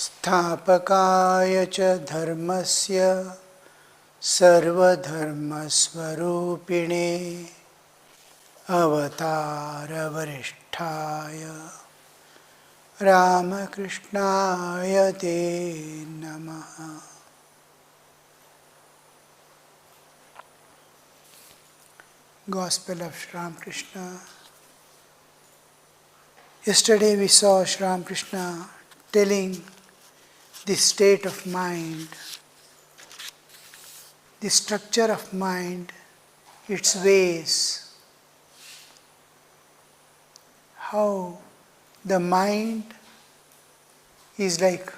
स्थापकाय च धर्मस्य सर्वधर्मस्वरूपिणे अवतारवरिष्ठाय Ramakrishnaय te namaha. Gospel of Sri Ramakrishna. Yesterday we saw Sri Ramakrishna telling the state of mind, the structure of mind, its ways, how the mind is like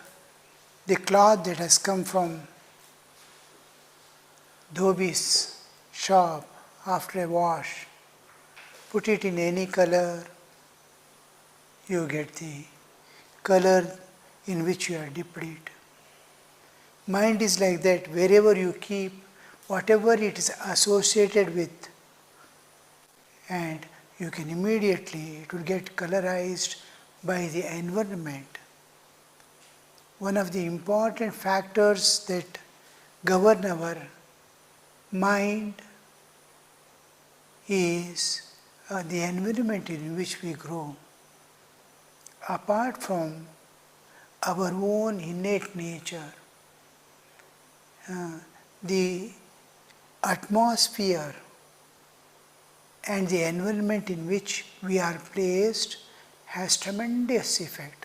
the cloth that has come from dhobi's shop after a wash. Put it in any color, you get the color in which you are dipped it. Mind is like that. Wherever you keep, whatever it is associated with, and you can immediately, it will get colorized by the environment. One of the important factors that govern our mind is the environment in which we grow. Apart from our own innate nature, the atmosphere and the environment in which we are placed has tremendous effect.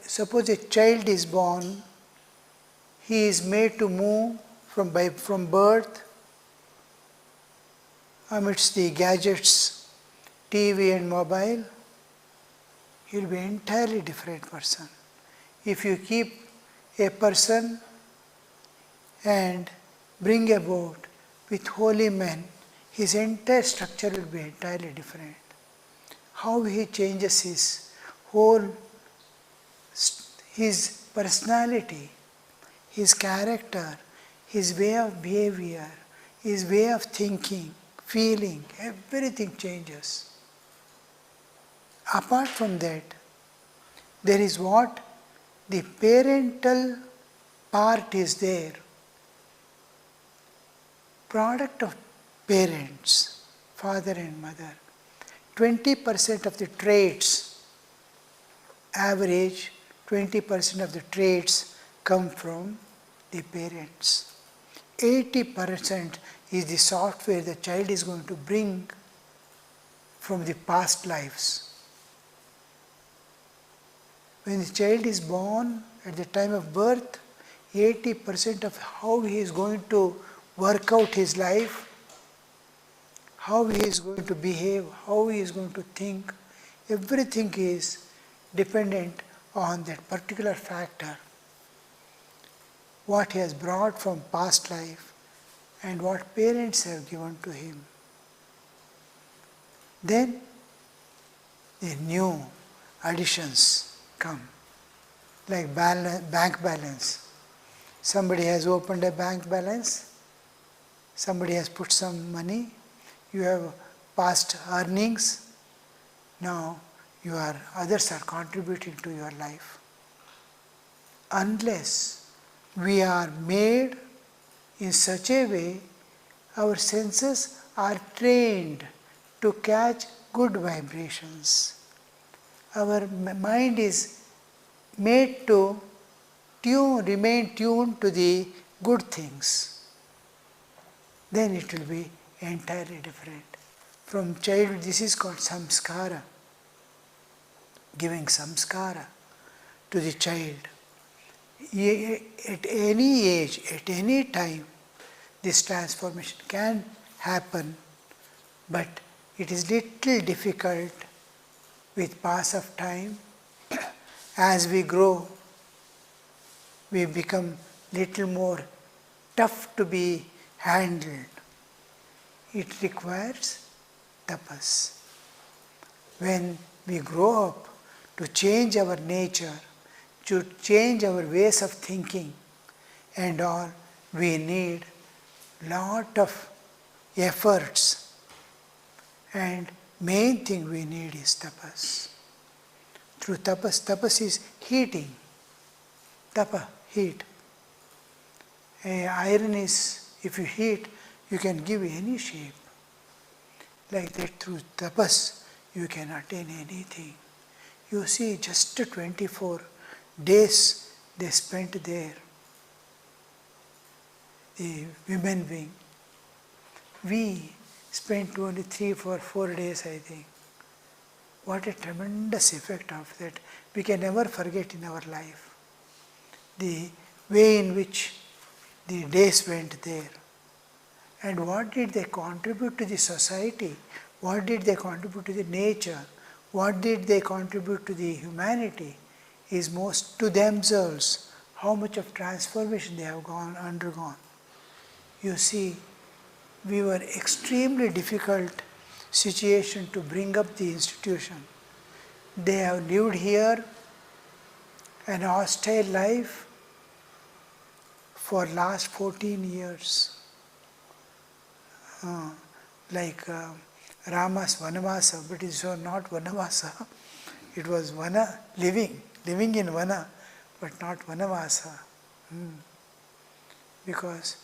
Suppose a child is born, he is made to move from birth amidst the gadgets, TV and mobile, he will be an entirely different person. If you keep a person and bring about with holy men, his entire structure will be entirely different. How he changes his personality, his character, his way of behavior, his way of thinking, feeling, everything changes. Apart from that, there is what? The parental part is there. Product of parents, father and mother. 20% of the traits, average 20% of the traits come from the parents. 80% is the software the child is going to bring from the past lives. When the child is born, at the time of birth, 80% of how he is going to work out his life, how he is going to behave, how he is going to think, everything is dependent on that particular factor. What he has brought from past life and what parents have given to him. Then the new additions come, like bank balance. Somebody has opened a bank balance, somebody has put some money, you have past earnings, now others are contributing to your life. Unless we are made in such a way, our senses are trained to catch good vibrations. Our mind is made to remain tuned to the good things. Then it will be entirely different. From childhood, this is called samskara. Giving samskara to the child. At any age, at any time, this transformation can happen, but it is little difficult with pass of time. As we grow, we become little more tough to be handled. It requires tapas. When we grow up, to change our nature, to change our ways of thinking and all, we need lot of efforts, and main thing we need is tapas. Through tapas is heating. Tapa, heat. Iron is, if you heat, you can give any shape. Like that, through tapas, you can attain anything. You see, just 24 days they spent there, the women wing. We spent only 3 or 4 days, I think. What a tremendous effect of that. We can never forget in our life. The way in which the days went there. And what did they contribute to the society? What did they contribute to the nature? What did they contribute to the humanity? Is most to themselves. How much of transformation they have undergone. You see, we were extremely difficult situation to bring up the institution. They have lived here an hostile life for last 14 years. Like Rama's Vanavasa, but it was not Vanavasa. It was Vana, living in Vana, but not Vanavasa. Because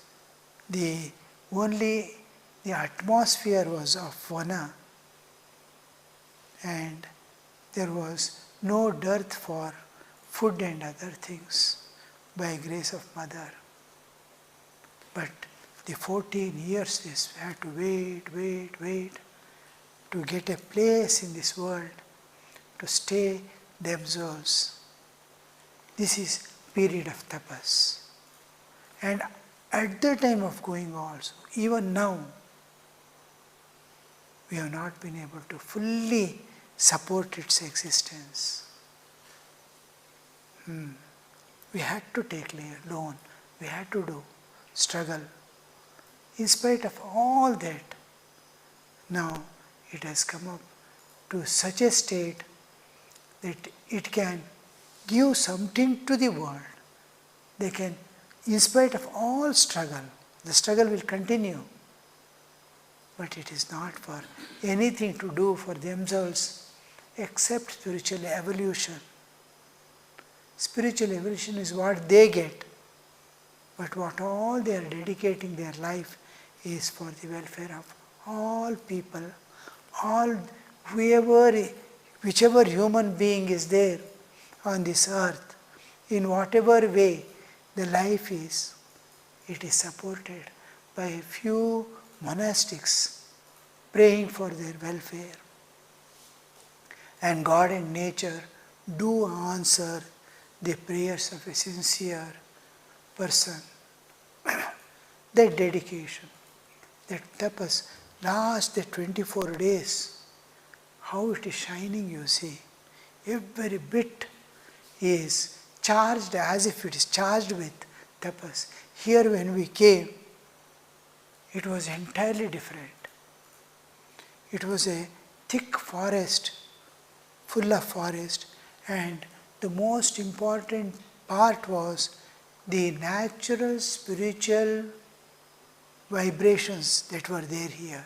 only the atmosphere was of Vana, and there was no dearth for food and other things by grace of Mother. But the 14 years they had to wait to get a place in this world, to stay themselves. This is period of tapas. And at the time of going also, even now, we have not been able to fully support its existence. We had to take loan, we had to struggle. In spite of all that, now it has come up to such a state that it can give something to the world. They can, in spite of all struggle, the struggle will continue, but it is not for anything to do for themselves except spiritual evolution. Spiritual evolution is what they get, but what all they are dedicating their life is for the welfare of all people, whichever human being is there on this earth, in whatever way the life is, it is supported by a few monastics praying for their welfare. And God and nature do answer the prayers of a sincere person. That dedication, that tapas, last the 24 days, how it is shining, you see. Every bit is charged as if it is charged with tapas. Here when we came, it was entirely different. It was a thick forest, full of forest, and the most important part was the natural spiritual vibrations that were there here.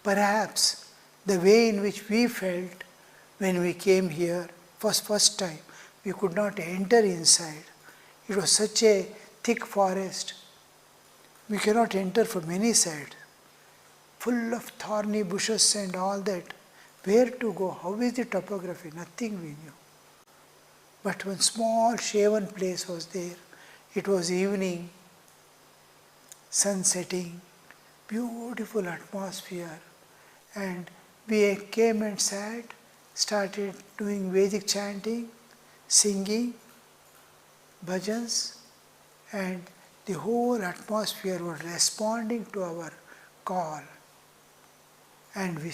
Perhaps the way in which we felt when we came here first time, we could not enter inside. It was such a thick forest. We cannot enter from any side. Full of thorny bushes and all that. Where to go? How is the topography? Nothing we knew. But one small shaven place was there. It was evening, sun setting, beautiful atmosphere. And we came and sat, started doing Vedic chanting, singing, bhajans, and the whole atmosphere was responding to our call. And we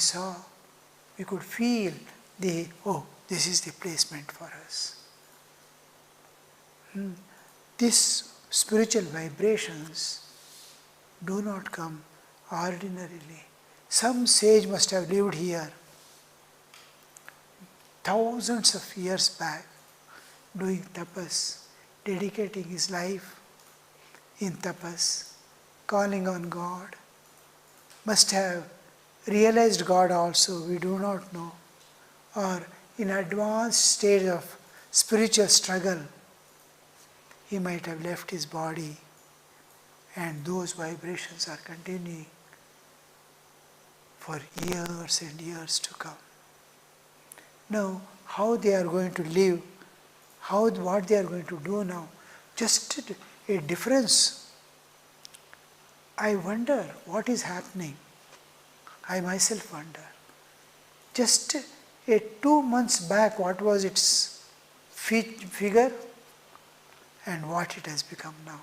could feel this is the placement for us. These spiritual vibrations do not come ordinarily. Some sage must have lived here thousands of years back, doing tapas, dedicating his life in tapas, calling on God. Must have realized God also, we do not know, or in advanced stage of spiritual struggle, he might have left his body and those vibrations are continuing for years and years to come. Now, how they are going to live, what they are going to do now, just a difference. I wonder what is happening. I myself wonder. Just 2 months back, what was its figure and what it has become now.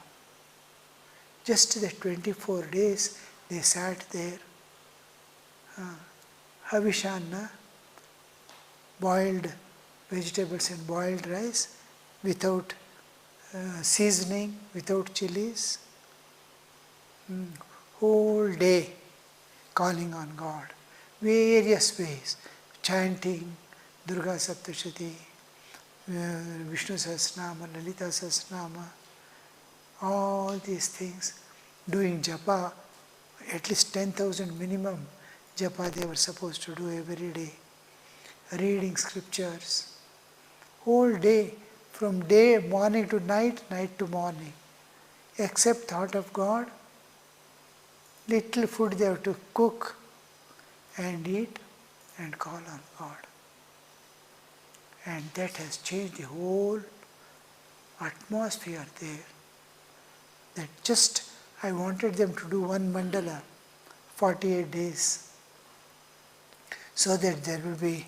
Just the 24 days they sat there, Havishanna, boiled vegetables and boiled rice without seasoning, without chilies, whole day calling on God, various ways, chanting Durga Saptashati, Vishnu Sahasranama, Lalita Sahasranama, all these things, doing japa, at least 10,000 minimum japa they were supposed to do every day, reading scriptures, whole day, from day, morning to night, night to morning, except thought of God, little food they have to cook and eat and call on God. And that has changed the whole atmosphere there. That just, I wanted them to do one mandala, 48 days, so that there will be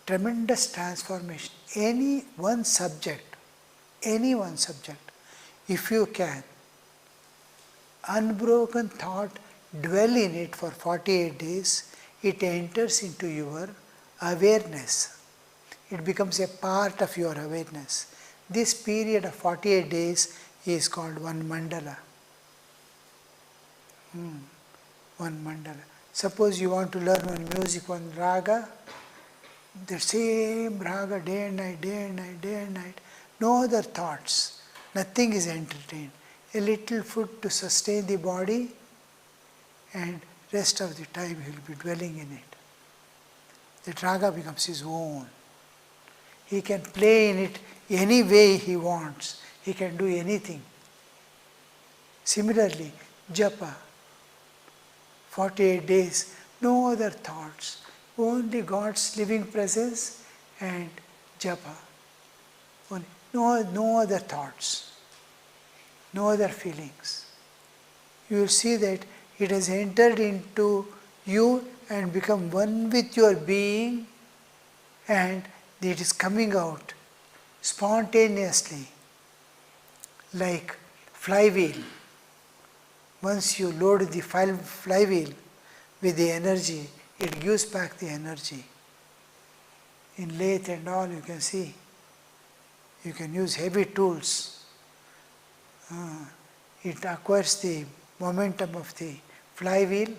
tremendous transformation. Any one subject, if you can, unbroken thought, dwell in it for 48 days, it enters into your awareness. It becomes a part of your awareness. This period of 48 days is called one mandala. One mandala. Suppose you want to learn one music, one raga, the same raga day and night, day and night, day and night, no other thoughts, nothing is entertained. A little food to sustain the body and rest of the time he will be dwelling in it. The raga becomes his own. He can play in it any way he wants. He can do anything. Similarly, japa, 48 days, no other thoughts, only God's living presence and japa. No other thoughts, no other feelings. You will see that it has entered into you and become one with your being, and it is coming out spontaneously like flywheel. Once you load the flywheel with the energy, it gives back the energy. In lathe and all, you can see, you can use heavy tools. It acquires the momentum of the flywheel,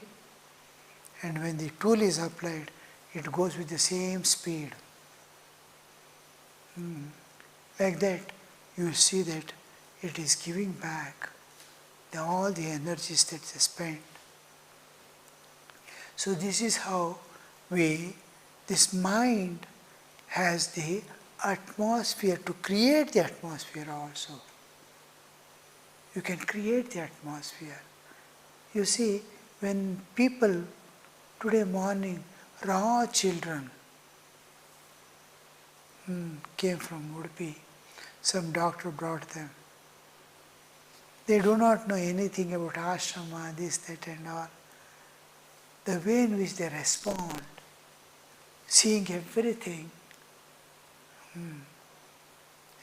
and when the tool is applied, it goes with the same speed. Like that, you will see that it is giving back all the energies that they spent. So this is how this mind has the atmosphere to create the atmosphere also. You can create the atmosphere. You see, when people, today morning, raw children came from Udupi, some doctor brought them. They do not know anything about ashrama, this, that and all. The way in which they respond, seeing everything.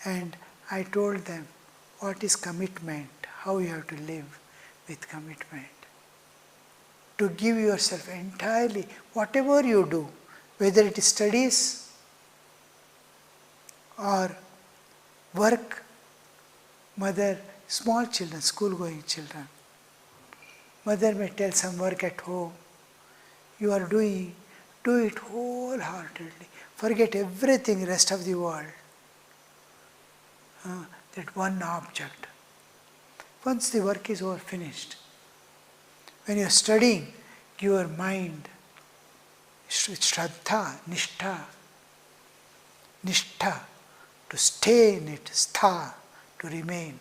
And I told them, what is commitment? How you have to live with commitment. To give yourself entirely, whatever you do, whether it is studies or work, mother, small children, school-going children. Mother may tell some work at home. You are doing, do it wholeheartedly. Forget everything, rest of the world. That one object. Once the work is over, finished. When you are studying, your mind, shraddha, nishtha, to stay in it, stha, to remain.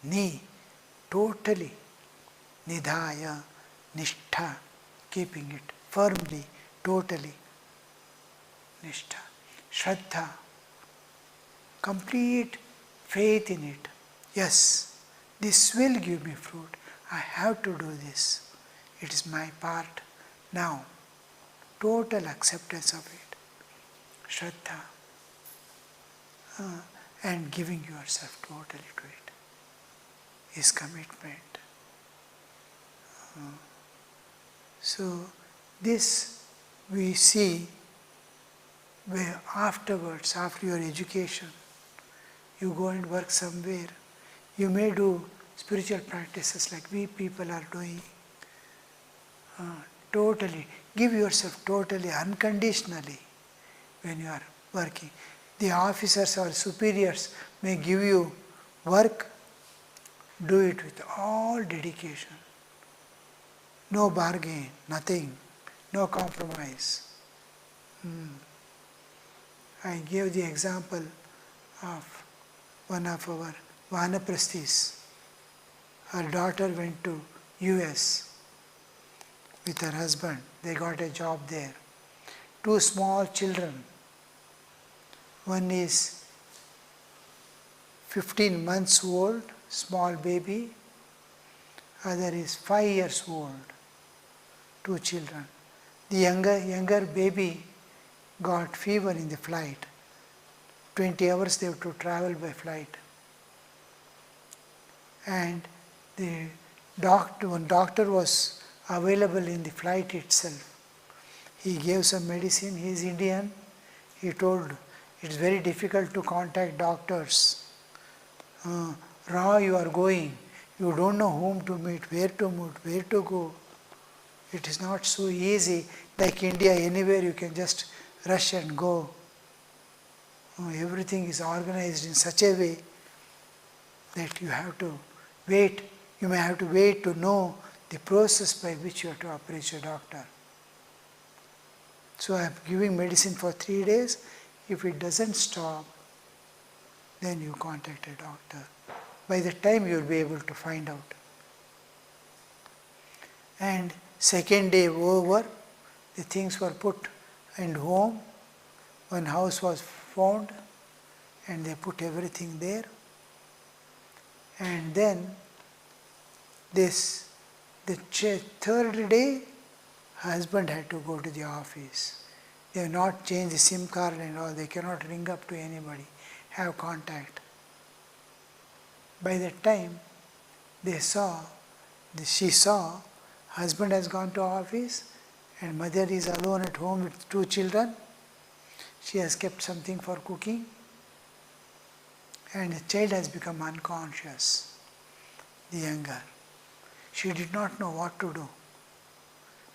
Ni, totally. Nidhaya, nishtha, keeping it firmly, totally. Nishtha. Shraddha, complete faith in it. Yes, this will give me fruit. I have to do this. It is my part now. Total acceptance of it. Shraddha. And giving yourself totally to it is commitment. So this we see where afterwards, after your education, you go and work somewhere. You may do spiritual practices like we people are doing. Totally, give yourself totally, unconditionally when you are working. The officers or superiors may give you work, do it with all dedication. No bargain, nothing, no compromise. I gave the example of one of our Vanaprasthis. Her daughter went to US with her husband. They got a job there. 2 small children. One is 15 months old, small baby. Other is 5 years old. 2 children. The younger baby got fever in the flight. 20 hours they have to travel by flight. And the one doctor was available in the flight itself. He gave some medicine. He is Indian. He told, it's very difficult to contact doctors. Raw, you are going. You don't know whom to meet, where to go. It is not so easy like India, anywhere you can just rush and go. Everything is organized in such a way that you have to wait. You may have to wait to know the process by which you have to approach a doctor. So I am giving medicine for 3 days. If it doesn't stop, then you contact a doctor. By the time you will be able to find out. And second day over, the things were put in home. One house was found and they put everything there. And then the third day, husband had to go to the office. They have not changed the SIM card and all. They cannot ring up to anybody, have contact. By that time, she saw, husband has gone to office and mother is alone at home with 2 children. She has kept something for cooking and the child has become unconscious, the younger. She did not know what to do.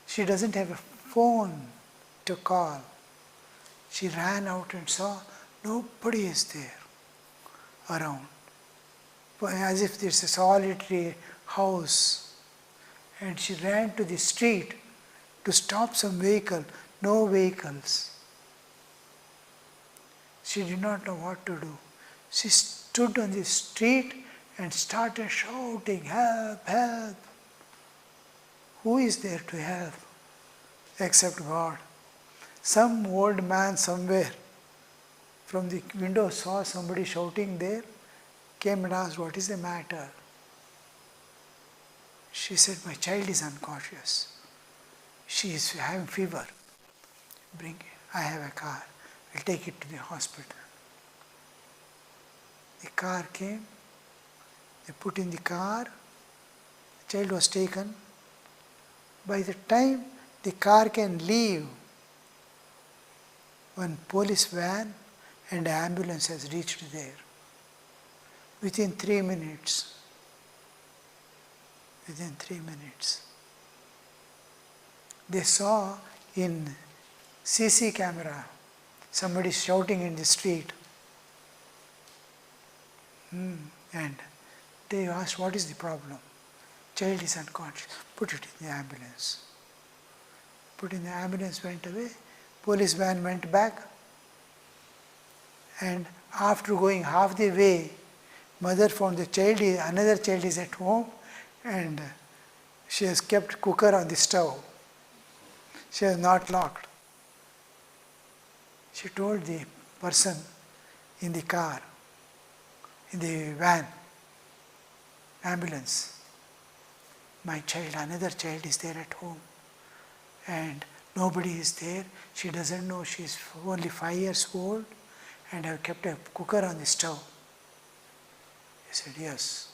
She doesn't have a phone to call. She ran out and saw nobody is there around. As if there's a solitary house. And she ran to the street to stop some vehicle. No vehicles. She did not know what to do. She stood on the street and started shouting, "Help, help." Who is there to help except God? Some old man somewhere from the window saw somebody shouting there, came and asked, "What is the matter?" She said, "My child is unconscious. She is having fever. Bring it. I have a car. I'll take it to the hospital." The car came. They put in the car. The child was taken. By the time the car can leave, one police van and ambulance has reached there. Within 3 minutes. Within 3 minutes. They saw in CC camera somebody shouting in the street. And they asked, "What is the problem?" "Child is unconscious." "Put it in the ambulance." Put in the ambulance, went away. Police van went back. And after going half the way, Mother found the child, another child is at home, and she has kept cooker on the stove. She has not locked. She told the person in the car, in the van, ambulance, my child, another child is there at home, and nobody is there. She doesn't know, she is only 5 years old, and I have kept a cooker on the stove. He said, yes.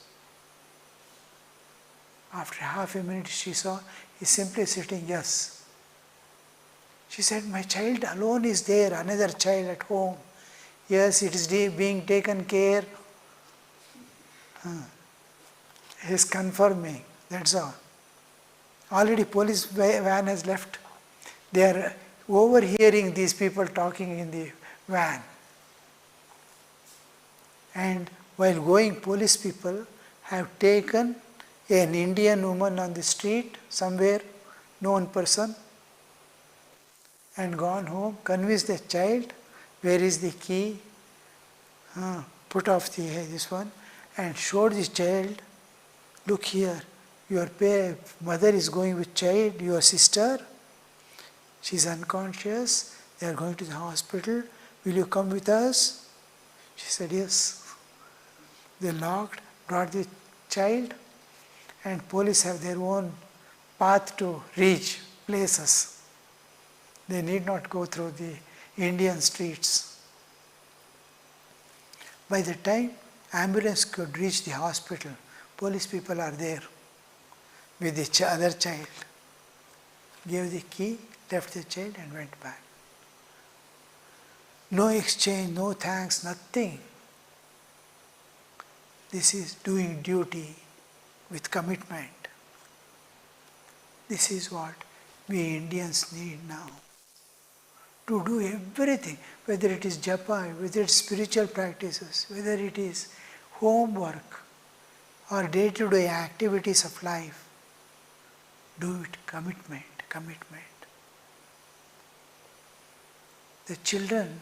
After half a minute she saw, he's simply sitting, yes. She said, my child alone is there, another child at home. Yes, it is being taken care. He is confirming, that's all. Already police van has left. They are overhearing these people talking in the van. And while going, police people have taken an Indian woman on the street, somewhere, known person, and gone home, convinced the child, where is the key, put off this one, and showed the child, look here, your mother is going with child, your sister, she is unconscious, they are going to the hospital, will you come with us? She said yes. They locked, brought the child, and police have their own path to reach places. They need not go through the Indian streets. By the time ambulance could reach the hospital, police people are there with the other child. Gave the key, left the child and went back. No exchange, no thanks, nothing. This is doing duty with commitment. This is what we Indians need now. To do everything, whether it is japa, whether it is spiritual practices, whether it is homework or day-to-day activities of life. Do it, commitment. The children,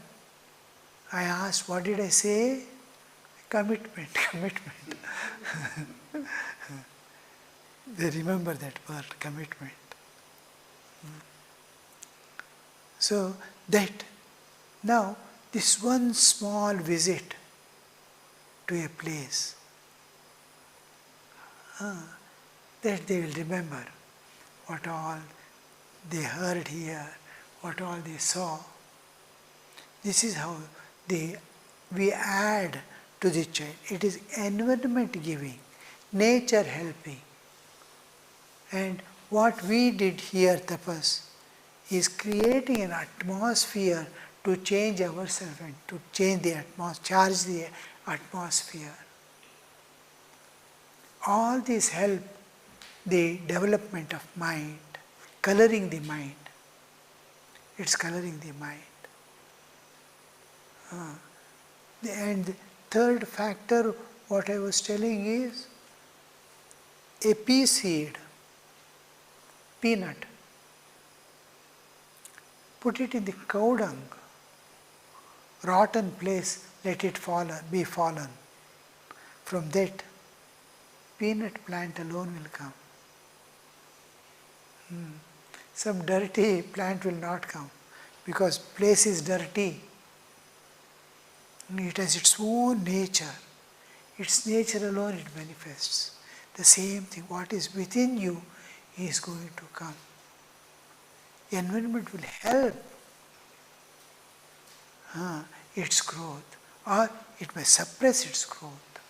I asked, what did I say? Commitment. They remember that word, commitment. So that now this one small visit to a place, that they will remember what all they heard here, what all they saw. This is how we add to the child. It is environment giving, nature helping. And what we did here, tapas, is creating an atmosphere to change ourselves and to change the atmosphere, charge the atmosphere. All this help the development of mind, coloring the mind. It's coloring the mind. And the third factor, what I was telling is, a pea seed, peanut, put it in the cow dung, rotten place, let it be fallen. From that, peanut plant alone will come. Some dirty plant will not come, because place is dirty. It has its own nature. Its nature alone it manifests. The same thing, what is within you is going to come. Environment will help its growth, or it may suppress its growth.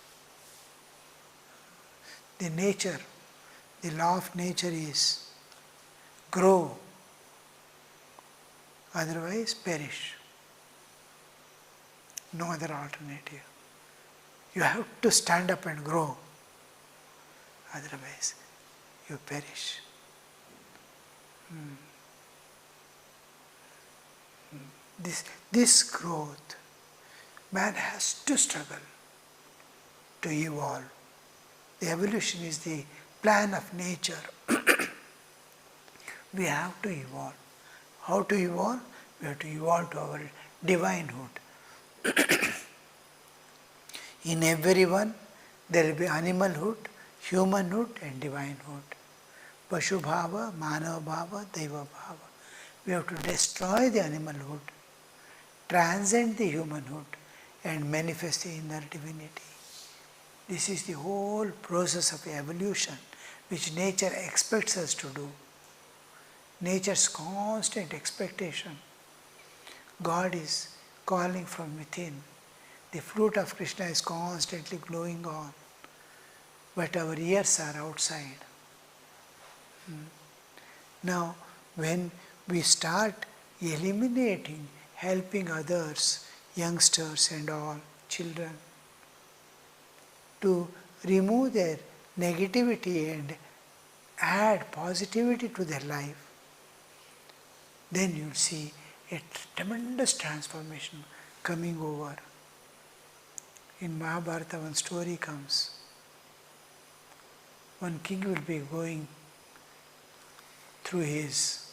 The nature, the law of nature is grow, otherwise perish. No other alternative. You have to stand up and grow, otherwise you perish. This growth, man has to struggle to evolve. The evolution is the plan of nature. We have to evolve. How to evolve? We have to evolve to our divinehood. In everyone There will be animalhood, humanhood and divinehood. Pashu bhava, manava bhava, deva bhava. We have to destroy the animalhood, transcend the humanhood and manifest the inner divinity. This is the whole process of evolution which nature expects us to do. Nature's constant expectation. God is calling from within. The flute of Krishna is constantly glowing on, but our ears are outside. Now, when we start eliminating, helping others, youngsters and all, children, to remove their negativity and add positivity to their life, then you'll see a tremendous transformation coming over. In Mahabharata, one story comes. One king will be going through his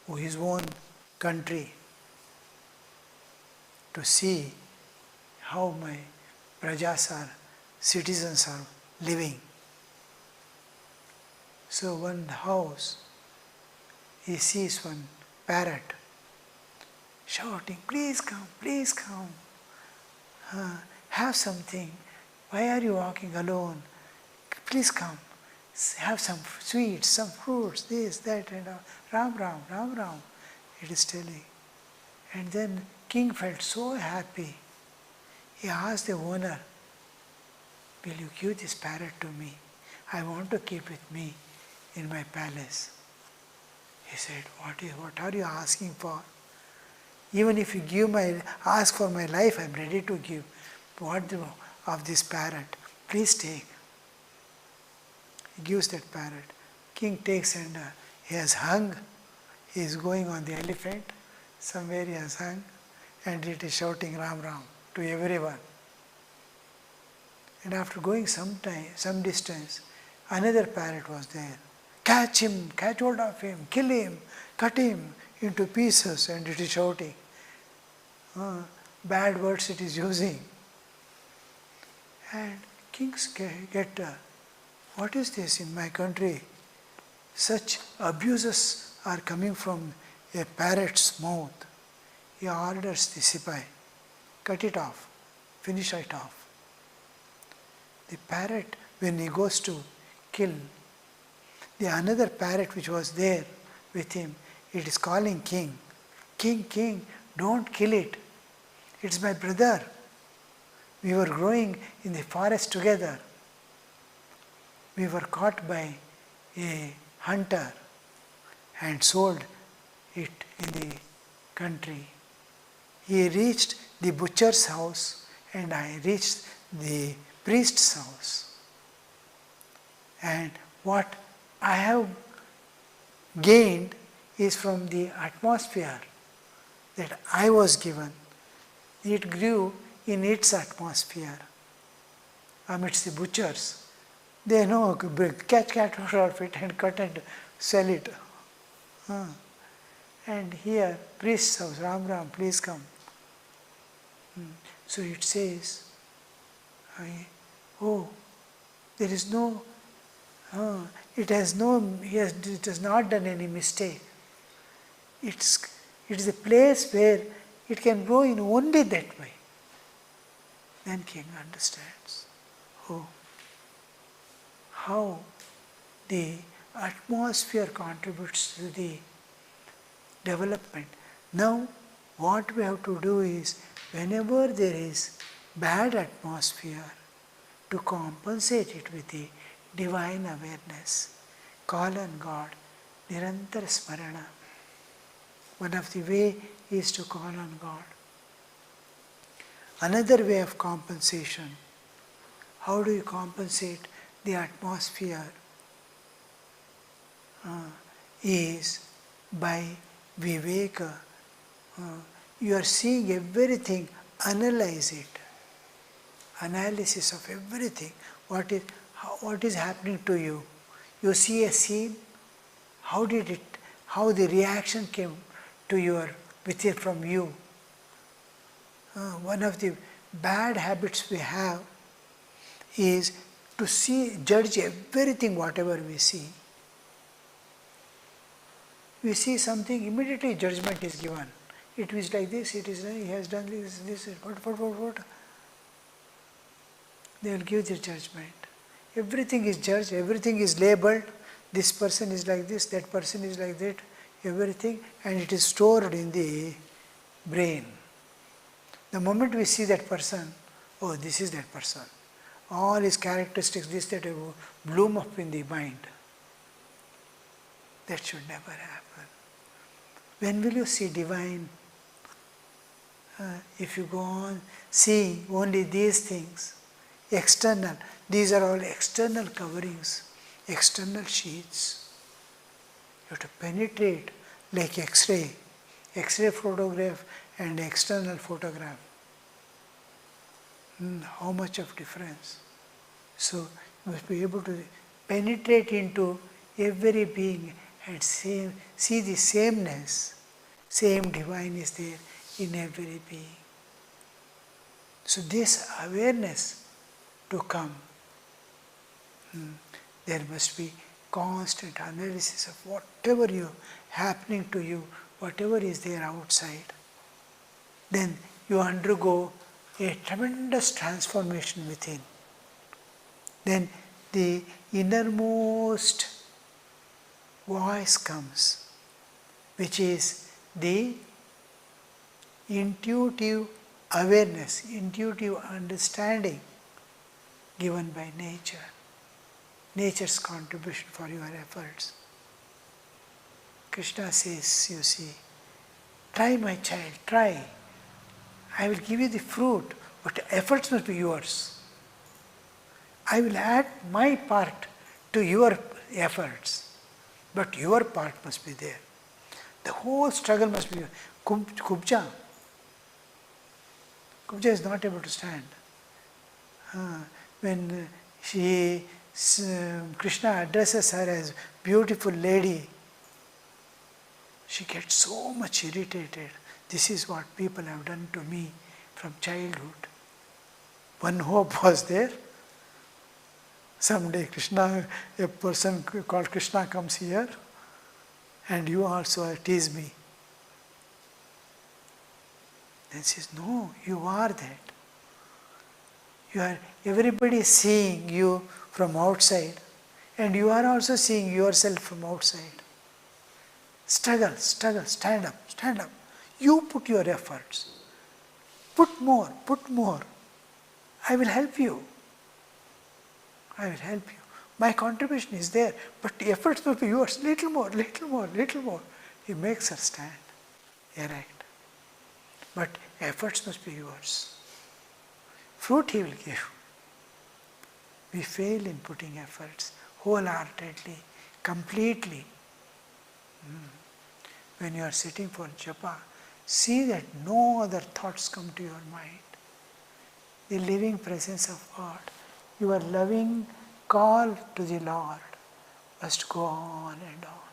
own country to see how my prajas are, citizens are living. So one house, he sees one parrot shouting, please come, have something. Why are you walking alone? Please come, have some sweets, some fruits, this, that, and all. Ram, Ram, Ram, Ram, it is telling. And then king felt so happy. He asked the owner, will you give this parrot to me? I want to keep with me in my palace. He said, what are you asking for? Even if you ask for my life, I am ready to give. What of this parrot? Please take. He gives that parrot. King takes and he has hung. He is going on the elephant. Somewhere he has hung and it is shouting Ram Ram to everyone. And after going some distance, another parrot was there. Catch him, catch hold of him, kill him, cut him into pieces, and it is shouting. Bad words it is using. And kings get, what is this in my country? Such abuses are coming from a parrot's mouth. He orders the sipai, cut it off, finish it off. The parrot, when he goes to kill, the another parrot which was there with him, it is calling king. King, don't kill it. It's my brother. We were growing in the forest together. We were caught by a hunter and sold it in the country. He reached the butcher's house and I reached the priest's house. And what I have gained is from the atmosphere that I was given. It grew in its atmosphere amidst the butchers. They know, catch out of it and cut and sell it. And here, priest's house, Ram Ram, please come. So it says, there is no, it has not done any mistake. It is a place where it can grow in only that way. Then king understands. How the atmosphere contributes to the development. Now, what we have to do is, whenever there is bad atmosphere, to compensate it with the divine awareness, call on God, nirantara smarana. One of the way is to call on God. Another way of compensation, how do you compensate the atmosphere? Is by viveka. You are seeing everything, analyze it. Analysis of everything. What is happening to you? You see a scene, how the reaction came to from you. One of the bad habits we have is to see, judge everything, whatever we see. We see something, immediately judgment is given. It is like this, it is, he has done this, what? They will give their judgment. Everything is judged, everything is labeled. This person is like this, that person is like that, everything, and it is stored in the brain. The moment we see that person, oh, this is that person. All his characteristics, this, that, bloom up in the mind. That should never happen. When will you see divine? If you go on seeing only these things, external, these are all external coverings, external sheets. You have to penetrate like X-ray photograph and external photograph. How much of difference? So you must be able to penetrate into every being and see the sameness, same divine is there in every being. So this awareness to come, there must be constant analysis of whatever you happening to you, whatever is there outside. Then you undergo a tremendous transformation within. Then the innermost voice comes, which is the intuitive awareness, intuitive understanding given by nature, nature's contribution for your efforts. Krishna says, you see, try my child, try. I will give you the fruit, but efforts must be yours. I will add my part to your efforts, but your part must be there. The whole struggle must be Kubja. Kubja is not able to stand. When Krishna addresses her as beautiful lady, she gets so much irritated. This is what people have done to me from childhood. One hope was there. Someday Krishna, a person called Krishna comes here and you also tease me. Then she says, no, you are that. Everybody is seeing you from outside and you are also seeing yourself from outside. Struggle, stand up. You put your efforts. Put more. I will help you. My contribution is there, but the efforts must be yours. Little more. He makes her stand. Erect. But efforts must be yours. Fruit he will give. We fail in putting efforts wholeheartedly, completely. When you are sitting for japa, see that no other thoughts come to your mind. The living presence of God, your loving call to the Lord must go on and on.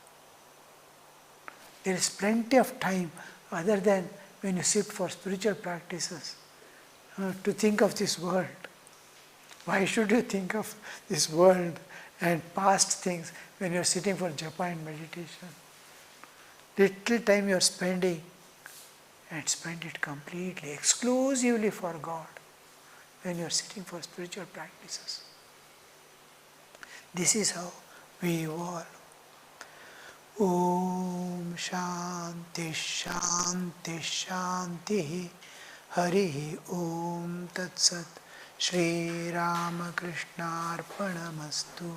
There is plenty of time other than when you sit for spiritual practices to think of this world. Why should you think of this world and past things when you are sitting for japa and meditation? Little time you are spending, and spend it completely, exclusively for God when you are sitting for spiritual practices. This is how we evolve. Om Shanti Shanti Shanti Hari Om Tat Sat Shri Ramakrishna Arpanamastu.